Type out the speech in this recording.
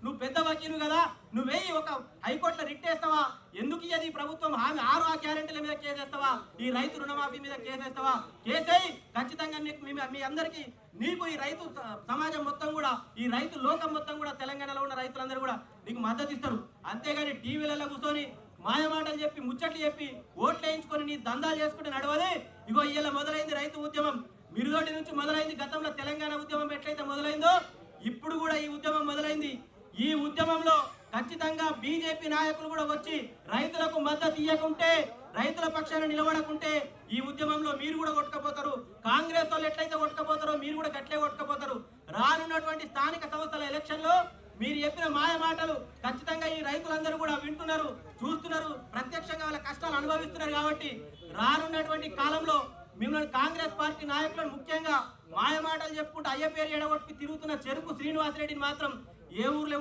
నువ్వు పెద్ద వకీలు కదా, నువ్వేయి ఒక హైకోర్టులో రిట్ వేస్తావా? ఎందుకు ఇయ్యది ప్రభుత్వం హామీ 6 గ్యారెంటీల మీద కేసేస్తావా? ఈ రైతు రుణమాఫీ మీద కేసేస్తావా? కేసేయి ఖచ్చితంగా. మీ అందరికీ నీకు ఈ రైతు సమాజం మొత్తం కూడా, ఈ రైతు లోకం మొత్తం కూడా, తెలంగాణలో ఉన్న రైతులందరూ కూడా నీకు మద్దతు ఇస్తారు. అంతేగాని టీవీలలో కూర్చొని మాయమాటలు చెప్పి ముచ్చట్లు చెప్పి ఓట్లు వేయించుకొని నీ దందాలు చేసుకుంటే నడవది. ఇగో ఇవాళ మొదలైంది రైతు ఉద్యమం. మిరుదోటి నుంచి మొదలైంది. గతంలో తెలంగాణ ఉద్యమం ఎట్లయితే మొదలైందో ఇప్పుడు కూడా ఈ ఉద్యమం మొదలైంది. ఈ ఉద్యమంలో ఖచ్చితంగా బీజేపీ నాయకులు కూడా వచ్చి రైతులకు మద్దతు ఇవ్వకుంటే, రైతుల పక్షాన నిలబడకుంటే ఈ ఉద్యమంలో మీరు కూడా కొట్టుకపోతారు. కాంగ్రెస్ వాళ్ళు ఎట్లయితే కొట్టుకపోతారో మీరు కూడా గట్లే కొట్టుకపోతారు. రానున్నటువంటి స్థానిక సంస్థల ఎలక్షన్లో మీరు చెప్పిన మాయ మాటలు ఖచ్చితంగా ఈ రైతులందరూ కూడా వింటున్నారు, చూస్తున్నారు, ప్రత్యక్షంగా వాళ్ళ కష్టాలు అనుభవిస్తున్నారు. కాబట్టి రానున్నటువంటి కాలంలో మిమ్మల్ని కాంగ్రెస్ పార్టీ నాయకులను ముఖ్యంగా మాయ మాటలు చెప్పుకుంటూ అయ్య పేరు ఎడగొట్టి తిరుగుతున్న చెరుకు శ్రీనివాసరెడ్డిని మాత్రం ఏ ఊర్లో